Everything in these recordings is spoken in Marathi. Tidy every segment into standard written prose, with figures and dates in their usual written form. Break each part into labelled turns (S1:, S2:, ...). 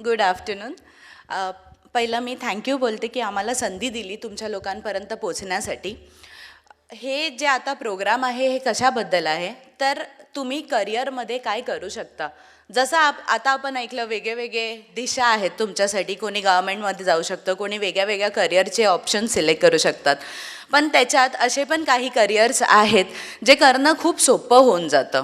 S1: Good afternoon. पहिलं मी थँक्यू बोलते की आम्हाला संधी दिली तुमच्या लोकांपर्यंत पोचण्यासाठी. हे जे आता प्रोग्राम आहे हे कशाबद्दल आहे तर तुम्ही करिअरमध्ये काय करू शकता. जसं आता आपण ऐकलं वेगळे दिशा आहेत तुमच्यासाठी. कोणी गव्हर्मेंटमध्ये जाऊ शकतं, कोणी वेगळ्या करिअरचे ऑप्शन सिलेक्ट करू शकतात. पण त्याच्यात असे पण काही करिअर्स आहेत जे करणं खूप सोपं होऊन जातं.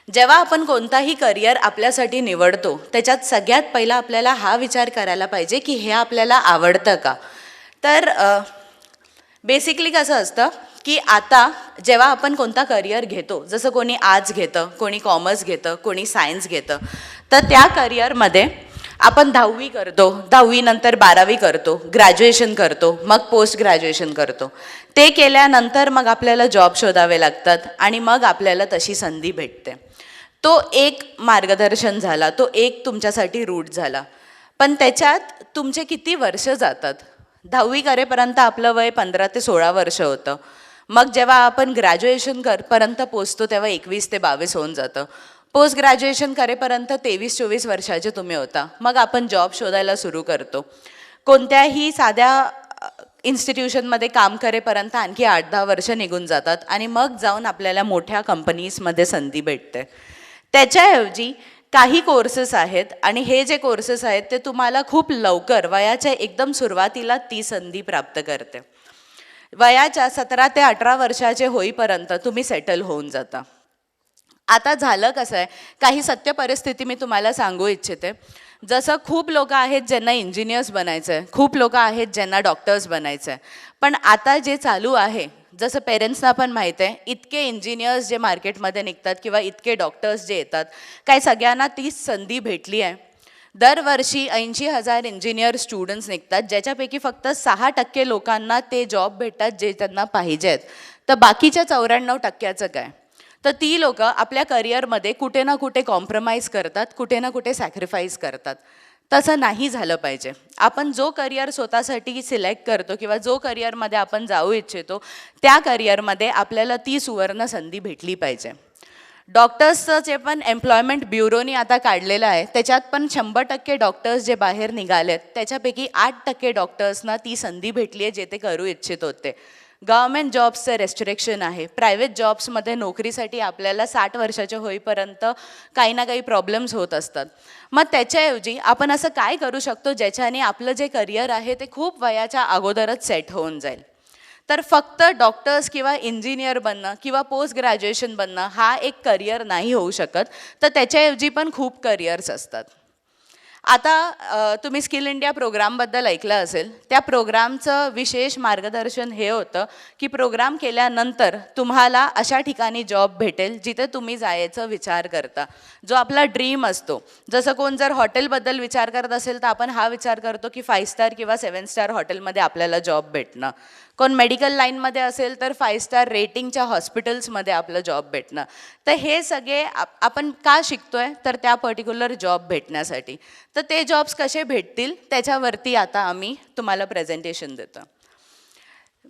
S1: जेव्हा आपण कोणताही करिअर आपल्यासाठी निवडतो त्याच्यात सगळ्यात पहिला आपल्याला हा विचार करायला पाहिजे की हे आपल्याला आवडतं का. तर बेसिकली कसं असतं की आता जेव्हा आपण कोणता करिअर घेतो, जसं कोणी आर्ट्स घेतं, कोणी कॉमर्स घेतं, कोणी सायन्स घेतं, तर त्या करिअरमध्ये आपण 10वी करतो, 10वी नंतर 12वी करतो, ग्रॅज्युएशन करतो, मग पोस्ट ग्रॅज्युएशन करतो. ते केल्यानंतर मग आपल्याला जॉब शोधावे लागतात आणि मग आपल्याला तशी संधी भेटते. तो एक मार्गदर्शन झाला, तो एक तुमच्यासाठी रूट झाला. पण त्याच्यात तुमचे किती वर्ष जातात. 10वी करेपर्यंत आपलं वय 15 ते 16 वर्ष होतं. मग जेव्हा आपण ग्रॅज्युएशन पर्यंत पोचतो तेव्हा 21 ते 22 होऊन जातं. पोस्ट ग्रॅज्युएशन करेपर्यंत 23-24 वर्षाचे तुम्ही होता. मग आपण जॉब शोधायला सुरू करतो. कोणत्याही साध्या इन्स्टिट्यूशनमध्ये काम करेपर्यंत आणखी 8-10 वर्ष निघून जातात आणि मग जाऊन आपल्याला मोठ्या कंपनीजमध्ये संधी भेटते. त्याच्याऐवजी काही कोर्सेस आहेत आणि हे जे कोर्सेस आहेत ते तुम्हाला खूप लवकर वयाच्या एकदम सुरुवातीला ती संधी प्राप्त करते. वयाच्या 17 ते 18 वर्षाचे होईपर्यंत तुम्ही सेटल होऊन जाता. आता झालं कसं आहे, काही सत्य परिस्थिती मी तुम्हाला सांगू इच्छिते. जसं खूप लोक आहेत ज्यांना इंजिनियर्स बनायचं आहे, खूप लोक आहेत ज्यांना डॉक्टर्स बनायचं आहे. पण आता जे चालू आहे, जसं पेरेंट्सना पण माहीत आहे, इतके इंजिनियर्स जे मार्केटमध्ये निघतात किंवा इतके डॉक्टर्स जे येतात, काय सगळ्यांना तीच संधी भेटली आहे. दरवर्षी 80,000 इंजिनियर स्टुडंट्स निघतात, ज्याच्यापैकी फक्त 6% लोकांना ते जॉब भेटतात जे त्यांना पाहिजे आहेत. तर बाकीच्या 94%चं काय. तर ती लोकं आपल्या करिअरमध्ये कुठे ना कुठे कॉम्प्रोमाइज करतात, कुठे ना कुठे सॅक्रिफाईस करतात. तसं नाही झालं पाहिजे. आपण जो करिअर स्वतःसाठी सिलेक्ट करतो किंवा जो करिअरमध्ये आपण जाऊ इच्छितो त्या करिअरमध्ये आपल्याला ती सुवर्ण संधी भेटली पाहिजे. डॉक्टर्सचं जे पण एम्प्लॉयमेंट ब्युरोनी आता काढलेलं आहे त्याच्यात पण 100% डॉक्टर्स जे बाहेर निघालेत त्याच्यापैकी 8% डॉक्टर्सना ती संधी भेटली आहे जे ते करू इच्छित होते. गव्हर्मेंट जॉब्सचं रेस्ट्रिक्शन आहे. प्रायव्हेट जॉब्समध्ये नोकरीसाठी आपल्याला 60 वर्षाचे होईपर्यंत काही ना काही प्रॉब्लेम्स होत असतात. मग त्याच्याऐवजी आपण असं काय करू शकतो ज्याच्याने आपलं जे करिअर आहे ते खूप वयाच्या अगोदरच सेट होऊन जाईल. तर फक्त डॉक्टर्स किंवा इंजिनियर बनणं किंवा पोस्ट ग्रॅज्युएशन बनणं हा एक करिअर नाही होऊ शकत. तर त्याच्याऐवजी पण खूप करिअर्स असतात. आता तुम्ही स्किल इंडिया प्रोग्रामबद्दल ऐकलं असेल. त्या प्रोग्रामचं विशेष मार्गदर्शन हे होतं की प्रोग्राम केल्यानंतर तुम्हाला अशा ठिकाणी जॉब भेटेल जिथे तुम्ही जायचं विचार करता, जो आपला ड्रीम असतो. जसं कोण जर हॉटेलबद्दल विचार करत असेल तर आपण हा विचार करतो की 5 स्टार किंवा 7 स्टार हॉटेलमध्ये आपल्याला जॉब भेटणं. कोण मेडिकल लाईनमध्ये असेल तर 5 स्टार रेटिंगच्या हॉस्पिटल्समध्ये आपलं जॉब भेटणं. तर हे सगळे आपण का शिकतोय तर त्या पर्टिक्युलर जॉब भेटण्यासाठी. तर ते जॉब्स कसे भेटतील त्याच्यावरती आता आम्ही तुम्हाला प्रेझेंटेशन देतो.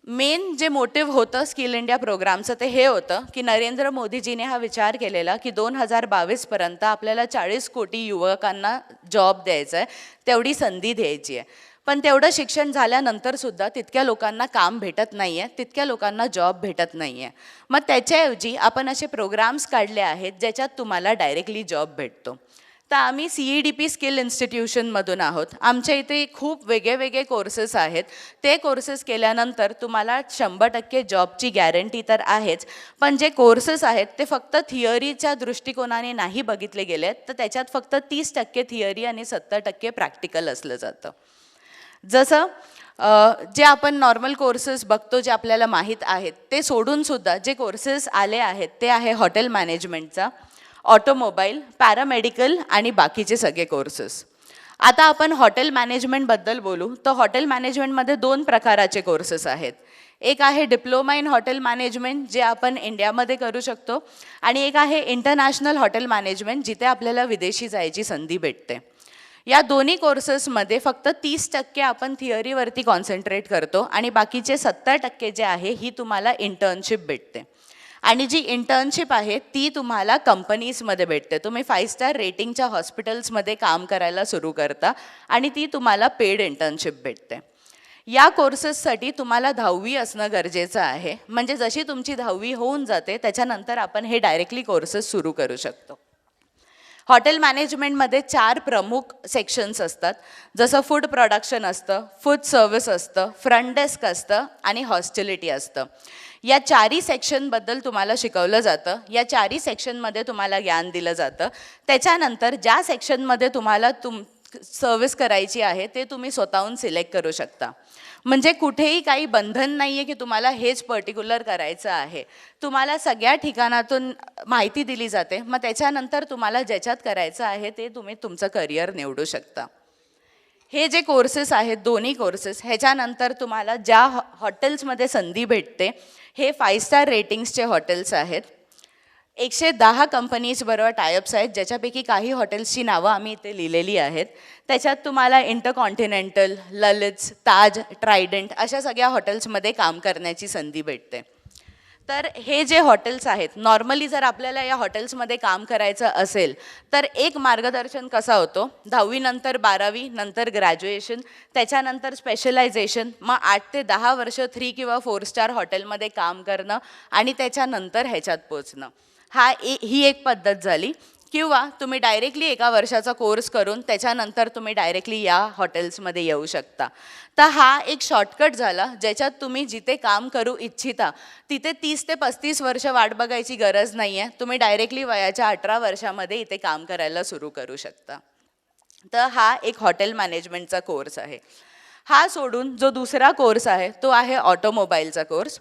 S1: मेन जे मोटिव्ह होतं स्किल इंडिया प्रोग्रामचं ते हे होतं की नरेंद्र मोदीजीने हा विचार केलेला की 2022पर्यंत आपल्याला 40 कोटी युवकांना जॉब द्यायचा आहे, तेवढी संधी द्यायची आहे. पण तेवढं शिक्षण झाल्यानंतरसुद्धा तितक्या लोकांना काम भेटत नाही आहे, तितक्या लोकांना जॉब भेटत नाही आहे. मग त्याच्याऐवजी आपण असे प्रोग्राम्स काढले आहेत ज्याच्यात तुम्हाला डायरेक्टली जॉब भेटतो. तर आम्ही CEDP स्किल इन्स्टिट्यूशनमधून आहोत. आमच्या इथे खूप वेगळे कोर्सेस आहेत. ते कोर्सेस केल्यानंतर तुम्हाला 100% जॉबची गॅरंटी तर आहेच. पण जे कोर्सेस आहेत ते फक्त थिअरीच्या दृष्टिकोनाने नाही बघितले गेलेत, तर त्याच्यात फक्त 30% थिअरी आणि 70% प्रॅक्टिकल असलं जातं. जसं जे आपण नॉर्मल कोर्सेस बघतो जे आपल्याला माहीत आहेत ते सोडूनसुद्धा जे कोर्सेस आले आहेत ते आहे हॉटेल मॅनेजमेंटचा, ऑटोमोबाईल, पॅरामेडिकल आणि बाकीचे सगळे कोर्सेस. आता आपण हॉटेल मॅनेजमेंटबद्दल बोलू तर हॉटेल मॅनेजमेंटमध्ये 2 प्रकाराचे कोर्सेस आहेत. एक आहे डिप्लोमा इन हॉटेल मॅनेजमेंट जे आपण इंडियामध्ये करू शकतो आणि एक आहे इंटरनॅशनल हॉटेल मॅनेजमेंट जिथे आपल्याला विदेशी जायची संधी भेटते. या दोन्ही कोर्सेसमध्ये फक्त 30% आपण थिअरीवरती कॉन्सन्ट्रेट करतो आणि बाकीचे 70% जे आहे ही तुम्हाला इंटर्नशिप भेटते. आणि जी इंटर्नशिप आहे ती तुम्हाला कंपनीजमध्ये भेटते. तुम्ही 5 स्टार रेटिंगच्या हॉस्पिटल्समध्ये काम करायला सुरू करता आणि ती तुम्हाला पेड इंटर्नशिप भेटते. या कोर्सेससाठी तुम्हाला 10वी असणं गरजेचं आहे. म्हणजे जशी तुमची 10वी होऊन जाते त्याच्यानंतर आपण हे डायरेक्टली कोर्सेस सुरू करू शकतो. हॉटेल मॅनेजमेंटमध्ये 4 प्रमुख सेक्शन्स असतात. जसं फूड प्रोडक्शन असतं, फूड सर्व्हिस असतं, फ्रंट डेस्क असतं आणि हॉस्पिटॅलिटी असतं. या 4ही सेक्शनबद्दल तुम्हाला शिकवलं जातं. या 4ही सेक्शनमध्ये तुम्हाला ज्ञान दिलं जातं. त्याच्यानंतर ज्या सेक्शनमध्ये तुम्हाला सर्व्हिस करायची आहे ते तुम्ही स्वतःहून सिलेक्ट करू शकता. म्हणजे कुठेही काही बंधन नाही आहे की तुम्हाला हेच पर्टिक्युलर करायचं आहे. तुम्हाला सगळ्या ठिकाणातून माहिती दिली जाते. मग त्याच्यानंतर तुम्हाला ज्याच्यात करायचं आहे ते तुम्ही तुमचं करिअर निवडू शकता. हे जे कोर्सेस आहेत दोन्ही कोर्सेस ह्याच्यानंतर तुम्हाला ज्या हॉटेल्समध्ये संधी भेटते हे 5 स्टार रेटिंग्सचे हॉटेल्स आहेत. 110 कंपनीजबरोबर टायअप्स आहेत, ज्याच्यापैकी काही हॉटेल्सची नावं आम्ही इथे लिहिलेली आहेत. त्याच्यात तुम्हाला इंटरकॉन्टिनेंटल, ललित्स, ताज, ट्रायडंट अशा सगळ्या हॉटेल्समध्ये काम करण्याची संधी भेटते. तर हे जे हॉटेल्स आहेत, नॉर्मली जर आपल्याला या हॉटेल्समध्ये काम करायचं असेल तर एक मार्गदर्शन कसा होतो, 10वी नंतर 12वी नंतर ग्रॅज्युएशन, त्याच्यानंतर स्पेशलायझेशन, मग 8 ते 10 वर्ष 3 किंवा 4 स्टार हॉटेलमध्ये काम करणं आणि त्याच्यानंतर ह्याच्यात पोचणं. ही एक पद्धत झाली. किंवा तुम्ही डायरेक्टली 1 वर्षाचा कोर्स करून त्याच्यानंतर तुम्ही डायरेक्टली या हॉटेल्समध्ये येऊ शकता. तर हा एक शॉर्टकट झाला ज्याच्यात तुम्ही जिथे काम करू इच्छिता तिथे 30 ते 35 वर्ष वाट बघायची गरज नाही आहे. तुम्ही डायरेक्टली वयाच्या 18 वर्षामध्ये इथे काम करायला सुरू करू शकता. तर हा एक हॉटेल मॅनेजमेंटचा कोर्स आहे. हा सोडून जो दुसरा कोर्स आहे तो आहे ऑटोमोबाईलचा कोर्स.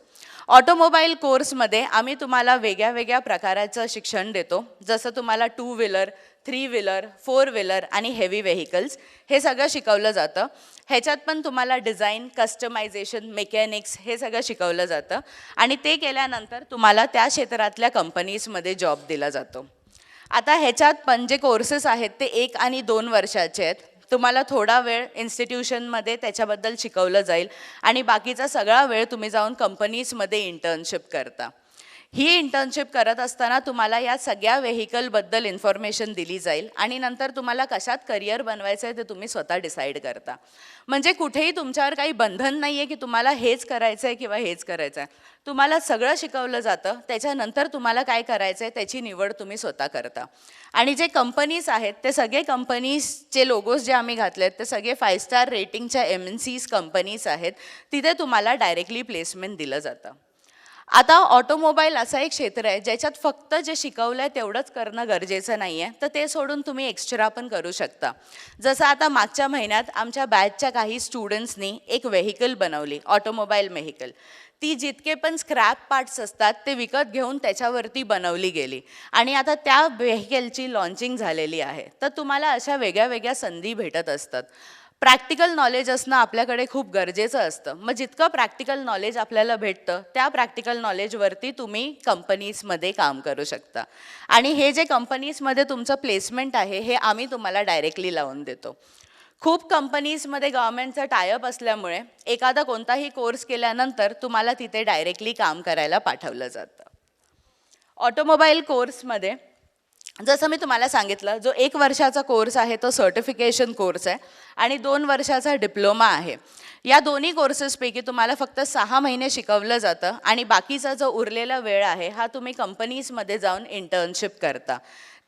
S1: ऑटोमोबाईल कोर्समध्ये आम्ही तुम्हाला वेगळ्या वेगळ्या प्रकाराचं शिक्षण देतो. जसं तुम्हाला 2 व्हीलर, 3 व्हीलर, 4 व्हीलर आणि हेवी व्हेकल्स हे सगळं शिकवलं जातं. ह्याच्यात पण तुम्हाला डिझाईन, कस्टमायझेशन, मेकॅनिक्स हे सगळं शिकवलं जातं आणि ते केल्यानंतर तुम्हाला त्या क्षेत्रातल्या कंपनीजमध्ये जॉब दिला जातो. आता ह्याच्यात पण जे कोर्सेस आहेत ते 1 आणि 2 वर्षाचे आहेत. तुम्हाला थोडा वेळ इन्स्टिट्यूशनमध्ये त्याच्याबद्दल शिकवलं जाईल आणि बाकीचा सगळा वेळ तुम्ही जाऊन कंपनीजमध्ये इंटर्नशिप करता. ही इंटर्नशिप करत असताना तुम्हाला या सगळ्या व्हेकलबद्दल इन्फॉर्मेशन दिली जाईल आणि नंतर तुम्हाला कशात करिअर बनवायचं आहे ते तुम्ही स्वतः डिसाईड करता. म्हणजे कुठेही तुमच्यावर काही बंधन नाही आहे की तुम्हाला हेच करायचं आहे किंवा हेच करायचं आहे. तुम्हाला सगळं शिकवलं जातं. त्याच्यानंतर तुम्हाला काय करायचं आहे त्याची निवड तुम्ही स्वतः करता. आणि जे कंपनीज आहेत ते सगळे कंपनीजचे लोगोज जे आम्ही घातले आहेत ते सगळे 5 स्टार रेटिंगच्या MNCs कंपनीज आहेत. तिथे तुम्हाला डायरेक्टली प्लेसमेंट दिलं जातं. आता ऑटोमोबाईल असा एक क्षेत्र आहे ज्याच्यात फक्त जे शिकवलं आहे तेवढंच करणं गरजेचं नाही आहे. तर ते सोडून तुम्ही एक्स्ट्रा पण करू शकता. जसं आता मागच्या महिन्यात आमच्या बॅचच्या काही स्टुडंट्सनी एक व्हेकल बनवली, ऑटोमोबाईल व्हेकल. ती जितके पण स्क्रॅप पार्ट्स असतात ते विकत घेऊन त्याच्यावरती बनवली गेली आणि आता त्या व्हेकलची लॉन्चिंग झालेली आहे. तर तुम्हाला अशा वेगळ्या वेगळ्या संधी भेटत असतात. प्रॅक्टिकल नॉलेज असणं आपल्याकडे खूप गरजेचं असतं. मग जितकं प्रॅक्टिकल नॉलेज आपल्याला भेटतं त्या प्रॅक्टिकल नॉलेजवरती तुम्ही कंपनीजमध्ये काम करू शकता. आणि हे जे कंपनीजमध्ये तुमचं प्लेसमेंट आहे हे आम्ही तुम्हाला डायरेक्टली लावून देतो. खूप कंपनीजमध्ये गव्हर्नमेंटचं टायअप असल्यामुळे एखादा कोणताही कोर्स केल्यानंतर तुम्हाला तिथे डायरेक्टली काम करायला पाठवलं जातं. ऑटोमोबाईल कोर्समध्ये जसं मी तुम्हाला सांगितलं, जो 1 वर्षाचा कोर्स आहे तो सर्टिफिकेशन कोर्स आहे आणि 2 वर्षाचा डिप्लोमा आहे. या दोन्ही कोर्सेसपैकी तुम्हाला फक्त 6 महिने शिकवलं जातं आणि बाकीचा जो उरलेला वेळ आहे हा तुम्ही कंपनीजमध्ये जाऊन इंटर्नशिप करता.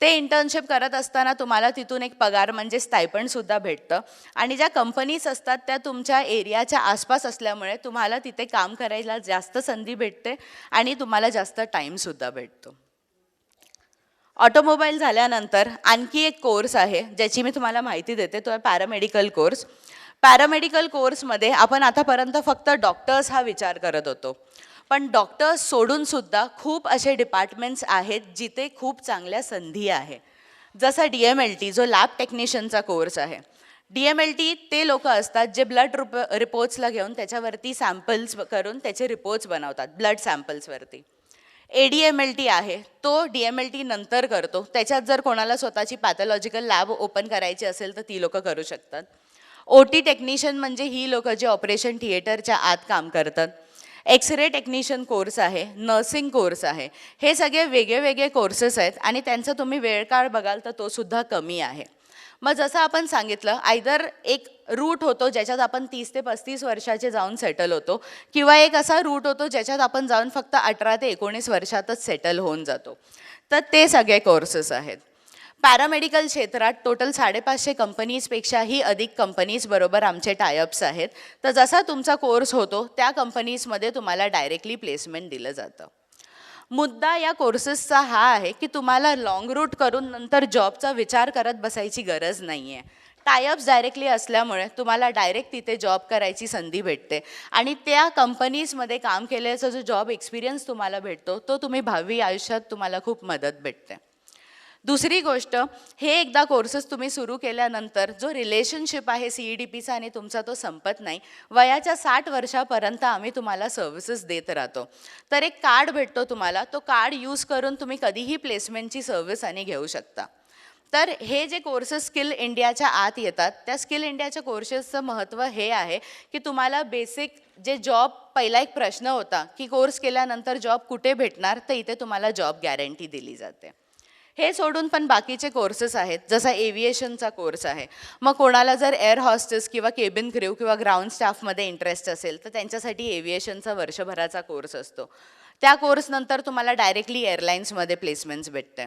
S1: ते इंटर्नशिप करत असताना तुम्हाला तिथून एक पगार म्हणजे स्टायपंडसुद्धा भेटतं आणि ज्या कंपनीज असतात त्या तुमच्या एरियाच्या आसपास असल्यामुळे तुम्हाला तिथे काम करायला जास्त संधी भेटते आणि तुम्हाला जास्त टाईमसुद्धा भेटतो. ऑटोमोबाईल झाल्यानंतर आणखी एक कोर्स आहे ज्याची मी तुम्हाला माहिती देते, तो आहे पॅरामेडिकल कोर्स. पॅरामेडिकल कोर्समध्ये आपण आतापर्यंत फक्त डॉक्टर्स हा विचार करत होतो, पण डॉक्टर्स सोडूनसुद्धा खूप असे डिपार्टमेंट्स आहेत जिथे खूप चांगल्या संधी आहे. जसं DMLT जो लॅब टेक्निशियनचा कोर्स आहे. DMLT ते लोक असतात जे ब्लड रिपोर्ट्सला घेऊन त्याच्यावरती सॅम्पल्स करून त्याचे रिपोर्ट्स बनवतात ब्लड सॅम्पल्सवरती. ADMLT आहे तो DMLT नंतर करतो. त्याच्यात जर कोणाला स्वतःची पॅथॉलॉजिकल लॅब ओपन करायची असेल तर ती लोकं करू शकतात. OT टेक्निशियन म्हणजे ही लोकं जे ऑपरेशन थिएटरच्या आत काम करतात. एक्स-रे टेक्निशियन कोर्स आहे, नर्सिंग कोर्स आहे. हे सगळे वेगळे वेगळे कोर्सेस आहेत आणि त्यांचा तुम्ही वेळ काळ बघाल तर तो सुद्धा कमी आहे. मग जसं आपण सांगितलं, आयदर एक रूट होतो ज्याच्यात आपण 30 ते 35 वर्षाचे जाऊन सेटल होतो, किंवा एक असा रूट होतो ज्याच्यात आपण जाऊन फक्त 18 ते 19 वर्षातच सेटल होऊन जातो. तर ते सगळे कोर्सेस आहेत. पॅरामेडिकल क्षेत्रात टोटल 550 कंपनीजपेक्षाही अधिक कंपनीजबरोबर आमचे टायअप्स आहेत. तर जसा तुमचा कोर्स होतो त्या कंपनीजमध्ये तुम्हाला डायरेक्टली प्लेसमेंट दिलं जातं. मुद्दा या कोर्सेसचा हा आहे की तुम्हाला लाँग रूट करून नंतर जॉबचा विचार करत बसायची गरज नाही आहे. टायअप्स डायरेक्टली असल्यामुळे तुम्हाला डायरेक्ट तिथे जॉब करायची संधी भेटते आणि त्या कंपनीजमध्ये काम केल्याचा जो जॉब एक्सपिरियन्स तुम्हाला भेटतो तो तुम्ही भावी आयुष्यात तुम्हाला खूप मदत भेटते. दुसरी गोष्ट, हे एकदा कोर्सेस तुम्ही सुरू केल्यानंतर जो रिलेशनशिप आहे CEDPचा आणि तुमचा तो संपत नाही. वयाच्या 60 वर्षापर्यंत आम्ही तुम्हाला सर्व्हिसेस देत राहतो. तर एक कार्ड भेटतो तुम्हाला, तो कार्ड यूज करून तुम्ही कधीही प्लेसमेंटची सर्व्हिस आणि घेऊ शकता. तर हे जे कोर्सेस स्किल इंडियाच्या आत येतात, त्या स्किल इंडियाच्या कोर्सेसचं महत्त्व हे आहे की तुम्हाला बेसिक जे जॉब, पहिला एक प्रश्न होता की कोर्स केल्यानंतर जॉब कुठे भेटणार, तर इथे तुम्हाला जॉब गॅरंटी दिली जाते. हे सोडून पण बाकीचे कोर्सेस आहेत, जसा एव्हिएशनचा कोर्स आहे. मग कोणाला जर एअर हॉस्टेस किंवा केबिन क्रू किंवा ग्राउंड स्टाफमध्ये इंटरेस्ट असेल तर त्यांच्यासाठी एव्हिएशनचा वर्षभराचा कोर्स असतो. त्या कोर्सनंतर तुम्हाला डायरेक्टली एअरलाईन्समध्ये प्लेसमेंट्स भेटते.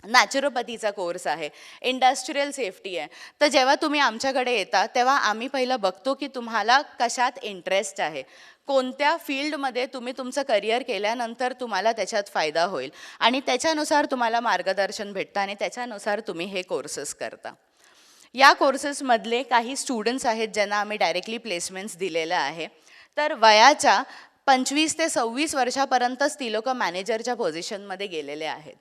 S1: नॅचरोपॅथीचा कोर्स आहे, इंडस्ट्रियल सेफ्टी आहे. तर जेव्हा तुम्ही आमच्याकडे येता तेव्हा आम्ही पहिलं बघतो की तुम्हाला कशात इंटरेस्ट आहे, कोणत्या फील्डमध्ये तुम्ही तुमचं करिअर केल्यानंतर तुम्हाला त्याच्यात फायदा होईल आणि त्याच्यानुसार तुम्हाला मार्गदर्शन भेटतं आणि त्याच्यानुसार तुम्ही हे कोर्सेस करता. या कोर्सेसमधले काही स्टुडंट्स आहेत ज्यांना आम्ही डायरेक्टली प्लेसमेंट्स दिलेलं आहे. तर वयाच्या 25 ते 26 वर्षापर्यंतच ती लोकं मॅनेजरच्या पोझिशनमध्ये गेलेले आहेत.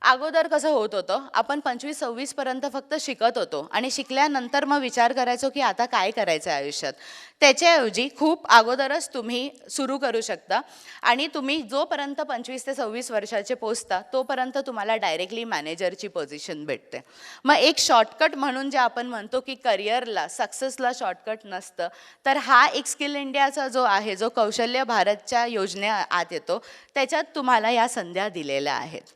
S1: अगोदर कसं होत होतं, आपण 25-26 पर्यंत फक्त शिकत होतो आणि शिकल्यानंतर मग विचार करायचो की आता काय करायचं आहे आयुष्यात. त्याच्याऐवजी खूप अगोदरच तुम्ही सुरू करू शकता आणि तुम्ही जोपर्यंत 25 ते 26 वर्षाचे पोचता तोपर्यंत तुम्हाला डायरेक्टली मॅनेजरची पोझिशन भेटते. मग एक शॉर्टकट म्हणून जे आपण म्हणतो की करिअरला, सक्सेसला शॉर्टकट नसतं, तर हा एक स्किल इंडियाचा जो आहे, जो कौशल्य भारतच्या योजनेआत येतो, त्याच्यात तुम्हाला या संध्या दिलेल्या आहेत.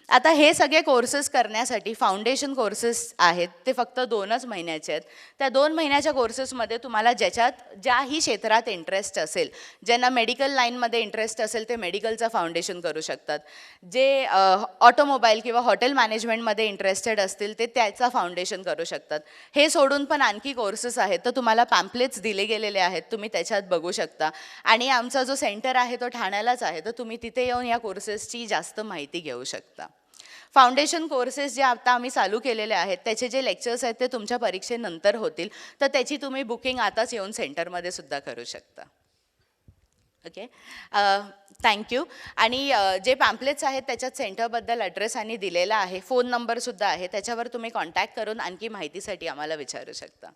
S1: आता हे सगळे कोर्सेस करण्यासाठी फाउंडेशन कोर्सेस आहेत, ते फक्त 2च महिन्याचे आहेत. त्या 2 महिन्याच्या कोर्सेसमध्ये तुम्हाला ज्याही क्षेत्रात इंटरेस्ट असेल, ज्यांना मेडिकल लाईनमध्ये इंटरेस्ट असेल ते मेडिकलचं फाउंडेशन करू शकतात. जे ऑटोमोबाईल किंवा हॉटेल मॅनेजमेंटमध्ये इंटरेस्टेड असतील ते त्याचा फाउंडेशन करू शकतात. हे सोडून पण आणखी कोर्सेस आहेत, तर तुम्हाला पॅम्पलेट्स दिले गेलेले आहेत, तुम्ही त्याच्यात बघू शकता. आणि आमचा जो सेंटर आहे तो ठाण्यालाच आहे, तर तुम्ही तिथे येऊन या कोर्सेसची जास्त माहिती घेऊ शकता. फाउंडेशन कोर्सेस जे आता आम्ही चालू केलेले आहेत त्याचे जे लेक्चर्स आहेत ते तुमच्या परीक्षेनंतर होतील, तर त्याची तुम्ही बुकिंग आताच येऊन सेंटरमध्ये सुद्धा करू शकता. Okay, thank you. आणि जे पॅम्पलेट्स आहेत त्याच्यात सेंटरबद्दल ॲड्रेस आणि दिलेला आहे, फोन नंबरसुद्धा आहे, त्याच्यावर तुम्ही कॉन्टॅक्ट करून आणखी माहितीसाठी आम्हाला विचारू शकता.